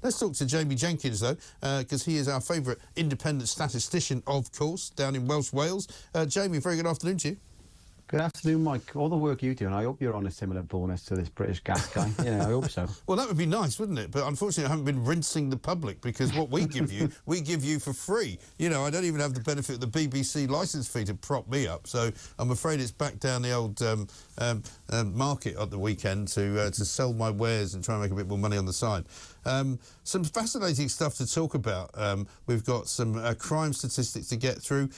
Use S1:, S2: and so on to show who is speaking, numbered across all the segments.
S1: Let's talk to Jamie Jenkins, though, because he is our favourite independent statistician, of course, down in Welsh Wales. Jamie, very good afternoon to you.
S2: Good afternoon, Mike. All the work you do, and I hope you're on a similar bonus to this British gas guy. Yeah, I hope so.
S1: Well, that would be nice, wouldn't it? But unfortunately, I haven't been rinsing the public, because what we give you, we give you for free. You know, I don't even have the benefit of the BBC licence fee to prop me up, so I'm afraid it's back down the old market at the weekend to sell my wares and try and make a bit more money on the side. Some fascinating stuff to talk about. We've got some crime statistics to get through.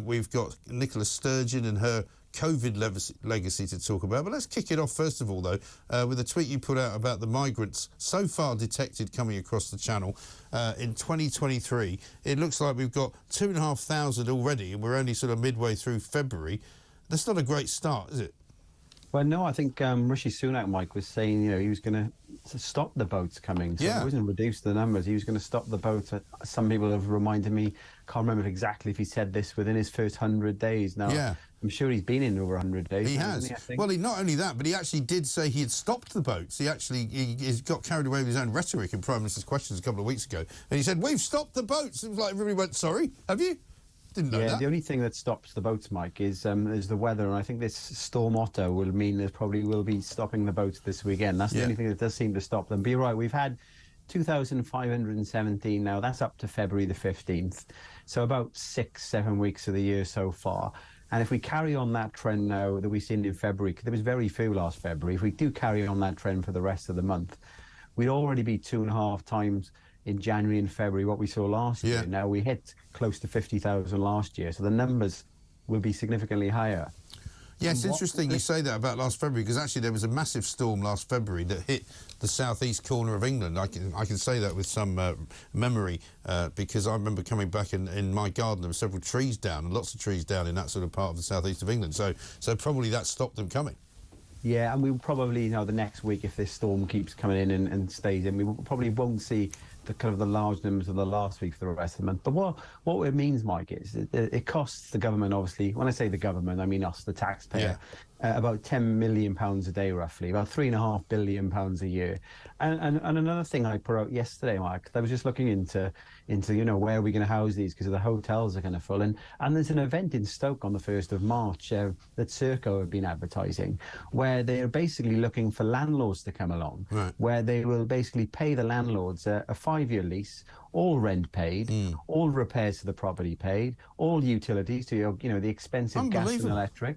S1: We've got Nicola Sturgeon and her COVID legacy to talk about. But let's kick it off, first of all, though, with a tweet you put out about the migrants so far detected coming across the channel in 2023. It looks like we've got 2,500 already, and we're only sort of midway through February. That's not a great start, is it?
S2: Well, no, I think Rishi Sunak, Mike, was saying, you know, he was going to stop the boats coming. So he wasn't reduce the numbers. He was going to stop the boats. Some people have reminded me, can't remember exactly if he said this within his first 100 days. Now, I'm sure he's been in over 100 days.
S1: He has. Well, not only that, but he actually did say he had stopped the boats. He's got carried away with his own rhetoric in Prime Minister's questions a couple of weeks ago. And he said, we've stopped the boats. It was like everybody went, sorry, have you? Didn't know that. The
S2: only thing that stops the boats, Mike, is the weather, and I think this Storm Otto will mean there probably will be stopping the boats this weekend. That's the only thing that does seem to stop them. But you're right, we've had 2,517 now. That's up to February the 15th. So about 6-7 weeks of the year so far. And if we carry on that trend now that we've seen in February, there was very few last February, if we do carry on that trend for the rest of the month, we'd already be 2.5 times in January and February what we saw last year. Now, we hit close to 50,000 last year, so the numbers will be significantly higher.
S1: Yeah, it's interesting you say that about last February, because actually there was a massive storm last February that hit the southeast corner of England. I can say that with some memory, because I remember coming back in my garden, there were several trees down, and lots of trees down in that sort of part of the southeast of England. So probably that stopped them coming.
S2: Yeah, and we will probably, you know, the next week, if this storm keeps coming in and stays in, we probably won't see the kind of the large numbers of the last week for the rest of the month. But what it means, Mike, is it costs the government, obviously, when I say the government, I mean us, the taxpayer, about £10 million a day, roughly, about £3.5 billion a year. And another thing I put out yesterday, Mike, I was just looking into you know, where are we going to house these, because the hotels are kind of full. And there's an event in Stoke on the 1st of March that Serco have been advertising, where they're basically looking for landlords to come along, where they will basically pay the landlords a 5-year lease, all rent paid, all repairs to the property paid, all utilities, to you know, the expensive gas and electric.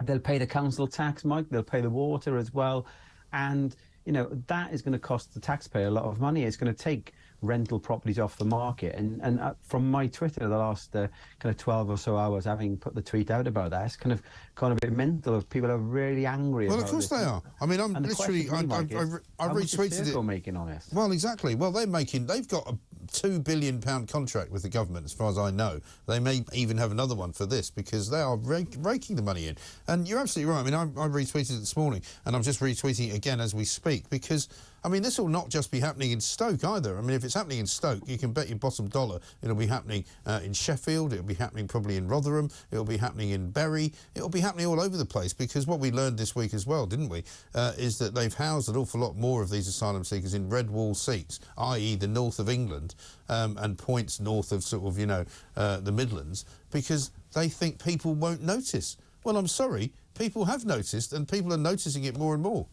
S2: They'll pay the council tax, Mike. They'll pay the water as well. And, you know, that is going to cost the taxpayer a lot of money. It's going to take rental properties off the market. And from my Twitter, the last kind of 12 or so hours, having put the tweet out about that, it's kind of gone a bit mental. People are really angry about
S1: it. Well, of course they are. I mean, I'm literally... I retweeted it.
S2: Making on this?
S1: Well, exactly. Well, they've got a £2 billion contract with the government, as far as I know. They may even have another one for this, because they are raking the money in. And you're absolutely right. I mean, I retweeted it this morning, and I'm just retweeting it again as we speak, because, I mean, this will not just be happening in Stoke either. I mean, if it's happening in Stoke, you can bet your bottom dollar it'll be happening in Sheffield, it'll be happening probably in Rotherham, it'll be happening in Bury, it'll be happening all over the place, because what we learned this week as well, didn't we, is that they've housed an awful lot more of these asylum seekers in red wall seats, i.e. the north of England, and points north of sort of, you know, the Midlands, because they think people won't notice. Well, I'm sorry, people have noticed, and people are noticing it more and more.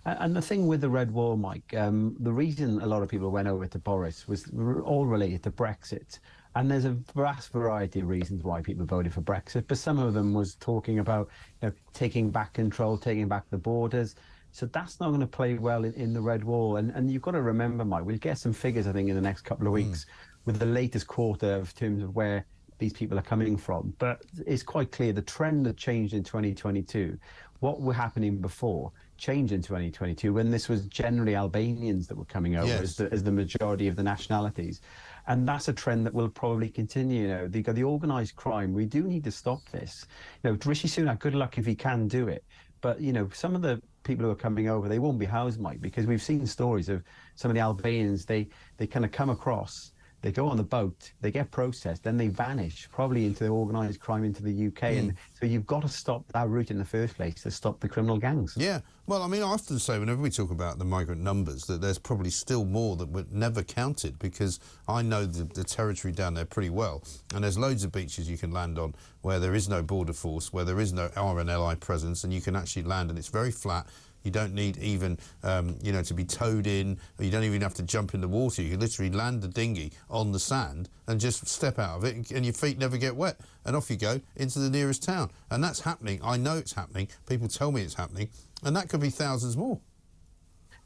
S2: And the thing with the red wall, Mike, the reason a lot of people went over to Boris was all related to Brexit. And there's a vast variety of reasons why people voted for Brexit, but some of them was talking about, you know, taking back control, taking back the borders. So that's not going to play well in the red wall. And you've got to remember, Mike, we'll get some figures, I think, in the next couple of weeks with the latest quarter in terms of where these people are coming from. But it's quite clear the trend that changed in 2022, what were happening before, changed in 2022, when this was generally Albanians that were coming over as the majority of the nationalities. And that's a trend that will probably continue. You know, the organised crime, we do need to stop this. You know, Rishi Sunak, good luck if he can do it. But, you know, some of the people who are coming over, they won't be housed, Mike, because we've seen stories of some of the Albanians, they kind of come across, They go on the boat, they get processed, then they vanish, probably into organised crime into the UK. And so you've got to stop that route in the first place to stop the criminal gangs.
S1: Yeah, well, I mean, I often say whenever we talk about the migrant numbers that there's probably still more that were never counted, because I know the territory down there pretty well, and there's loads of beaches you can land on where there is no border force, where there is no RNLI presence, and you can actually land and it's very flat. You don't need even, you know, to be towed in, or you don't even have to jump in the water. You can literally land the dinghy on the sand and just step out of it, and your feet never get wet. And off you go into the nearest town. And that's happening. I know it's happening. People tell me it's happening. And that could be thousands more.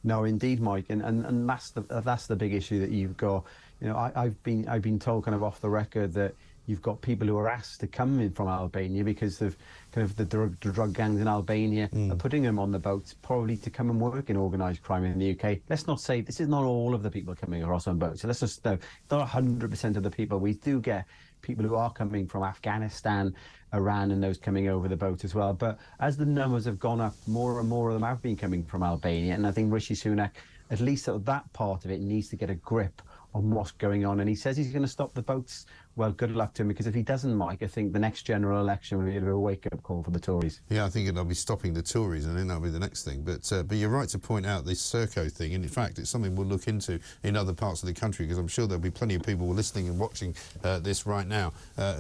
S2: No, indeed, Mike, and that's the big issue that you've got. You know, I've been told kind of off the record that you've got people who are asked to come in from Albania because of kind of the drug gangs in Albania are putting them on the boats, probably to come and work in organised crime in the UK. Let's not say this is not all of the people coming across on boats. So let's just know, not 100% of the people. We do get people who are coming from Afghanistan, Iran, and those coming over the boat as well. But as the numbers have gone up, more and more of them have been coming from Albania. And I think Rishi Sunak, at least at that part of it, needs to get a grip on what's going on. And he says he's going to stop the boats. Well, good luck to him, because if he doesn't, Mike, I think the next general election will be a wake-up call for the Tories.
S1: Yeah, I think it'll be stopping the Tories, and then that'll be the next thing. But you're right to point out this Serco thing, and in fact, it's something we'll look into in other parts of the country, because I'm sure there'll be plenty of people listening and watching this right now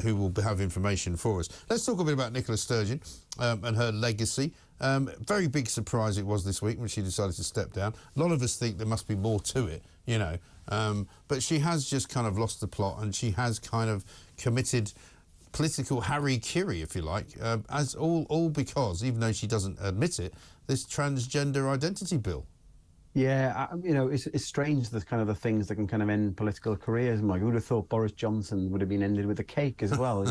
S1: who will have information for us. Let's talk a bit about Nicola Sturgeon and her legacy. Very big surprise it was this week when she decided to step down. A lot of us think there must be more to it, you know. But she has just kind of lost the plot, and she has kind of committed political harry-kiri, if you like, as all because, even though she doesn't admit it, this transgender identity bill.
S2: Yeah, you know, it's strange, the kind of the things that can kind of end political careers. Mike, who would have thought Boris Johnson would have been ended with a cake as well?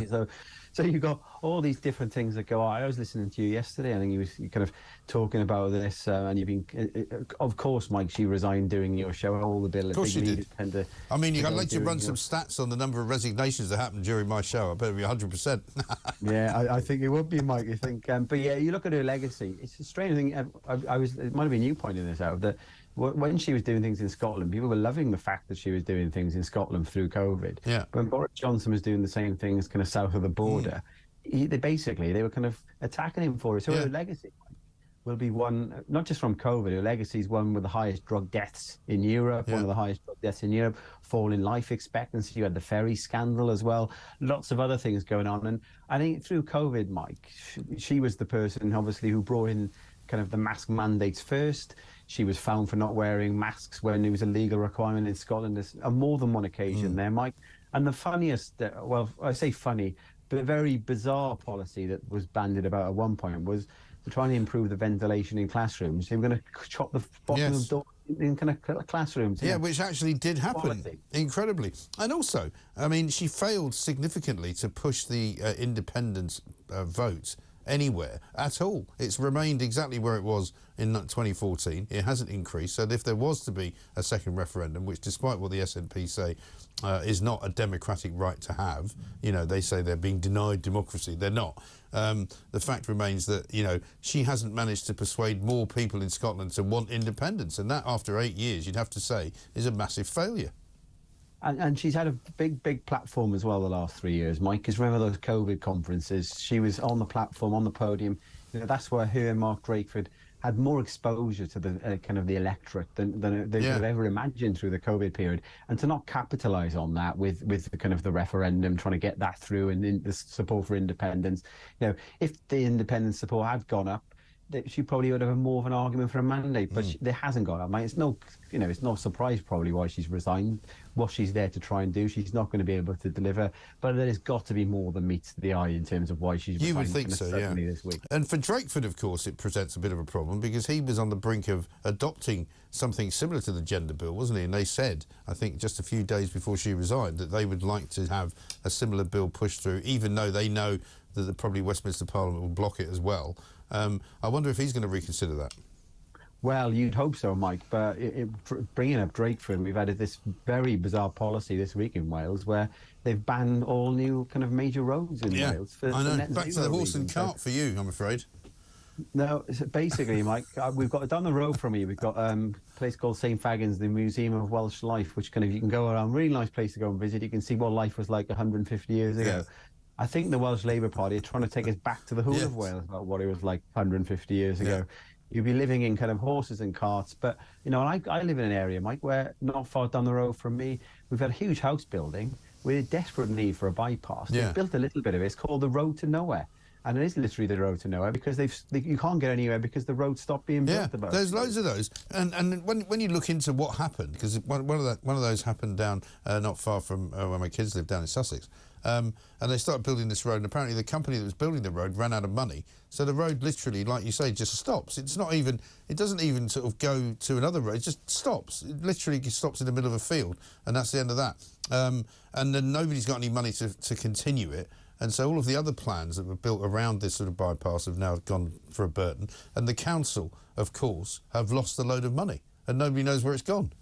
S2: So you've got all these different things that go on. I was listening to you yesterday. I think you was kind of talking about this, and you've been, of course, Mike, she resigned doing your show. All the bill.
S1: Of course she did. I mean, I'd like to run some stats on the number of resignations that happened during my show. I better be 100%.
S2: Yeah, I think it would be, Mike. You think, but yeah, you look at her legacy. It's a strange thing. It might have been you pointing this out, that when she was doing things in Scotland, people were loving the fact that she was doing things in Scotland through COVID.
S1: Yeah.
S2: When Boris Johnson was doing the same things kind of south of the border, they were kind of attacking him for it. So her legacy will be one, not just from COVID, her legacy is one with the highest drug deaths in Europe, one of the highest drug deaths in Europe, fall in life expectancy. You had the ferry scandal as well, lots of other things going on. And I think through COVID, Mike, she was the person, obviously, who brought in kind of the mask mandates first. She was found for not wearing masks when it was a legal requirement in Scotland on more than one occasion there, Mike. And the funniest, well, I say funny, but a very bizarre policy that was bandied about at one point was to try and improve the ventilation in classrooms. They were going to chop the bottom of doors in kind of classrooms.
S1: Yeah, which actually did happen, incredibly. And also, I mean, she failed significantly to push the independence vote anywhere at all. It's remained exactly where it was in 2014. It hasn't increased. So if there was to be a second referendum, which despite what the SNP say is not a democratic right to have, you know, they say they're being denied democracy. They're not. The fact remains that, you know, she hasn't managed to persuade more people in Scotland to want independence. And that, after 8 years, you'd have to say, is a massive failure.
S2: And she's had a big platform as well the last 3 years, Mike, because remember those COVID conferences? She was on the platform, on the podium. You know, that's where her and Mark Drakeford had more exposure to the kind of the electorate than they could have ever imagined through the COVID period. And to not capitalise on that with the kind of the referendum, trying to get that through, and the support for independence. You know, if the independence support had gone up, she probably would have more of an argument for a mandate, but there hasn't gone up. It's no, you know, it's no surprise probably why she's resigned. What she's there to try and do, she's not going to be able to deliver. But there has got to be more than meets the eye in terms of why she's resigned.
S1: You would think so, yeah.
S2: This week.
S1: And for Drakeford, of course, it presents a bit of a problem because he was on the brink of adopting something similar to the gender bill, wasn't he? And they said, I think just a few days before she resigned, that they would like to have a similar bill pushed through, even though they know that probably Westminster Parliament will block it as well. I wonder if he's going to reconsider that.
S2: Well, you'd hope so, Mike, but bringing up Drakeford, we've had this very bizarre policy this week in Wales where they've banned all new kind of major roads in Wales.
S1: I know. Back to the horse and cart for you, I'm afraid.
S2: No, basically, Mike, we've got down the road from you. We've got a place called St Fagans, the Museum of Welsh Life, which kind of you can go around. Really nice place to go and visit. You can see what life was like 150 years ago.
S1: Yeah.
S2: I think the Welsh Labour Party are trying to take us back to the whole of
S1: Yes.
S2: Wales about what it was like 150 years ago.
S1: Yeah.
S2: You'd be living in kind of horses and carts. But, I live in an area, Mike, where not far down the road from me, we've got a huge house building. We're in desperate need for a bypass.
S1: Yeah.
S2: They've built a little bit of it. It's called the Road to Nowhere. And it is literally the road to nowhere because you can't get anywhere because the road stopped being built.
S1: Yeah, there's loads of those, and when you look into what happened, because one of those happened down not far from where my kids live, down in Sussex, and they started building this road, and apparently the company that was building the road ran out of money, so the road literally, like you say, just stops. It doesn't even sort of go to another road. It just stops. It literally stops in the middle of a field, and that's the end of that. And then nobody's got any money to continue it. And so all of the other plans that were built around this sort of bypass have now gone for a burden. And the council, of course, have lost a load of money. And nobody knows where it's gone.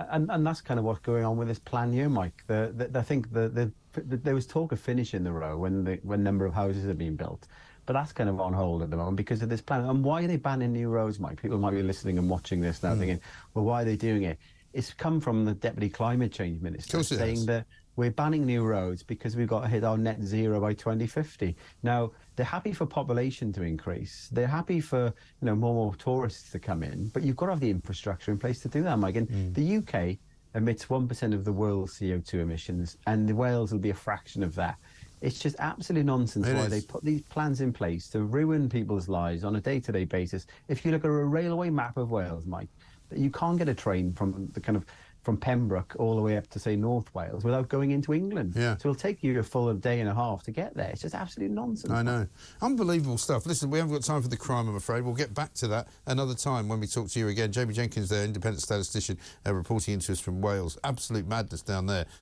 S2: And that's kind of what's going on with this plan here, Mike. I think there was talk of finishing the road when a number of houses have been built. But that's kind of on hold at the moment because of this plan. And why are they banning new roads, Mike? People might be listening and watching this now thinking, well, why are they doing it? It's come from the Deputy Climate Change Minister saying that we're banning new roads because we've got to hit our net zero by 2050. Now, they're happy for population to increase. They're happy for more tourists to come in. But you've got to have the infrastructure in place to do that, Mike. And the UK emits 1% of the world's CO2 emissions, and Wales will be a fraction of that. It's just absolute nonsense why they put these plans in place to ruin people's lives on a day-to-day basis. If you look at a railway map of Wales, Mike, you can't get a train from Pembroke all the way up to, say, North Wales without going into England.
S1: Yeah.
S2: So it'll take you a full day and a half to get there. It's just absolute nonsense.
S1: I know. Unbelievable stuff. Listen, we haven't got time for the crime, I'm afraid. We'll get back to that another time when we talk to you again. Jamie Jenkins there, independent statistician, reporting into us from Wales. Absolute madness down there.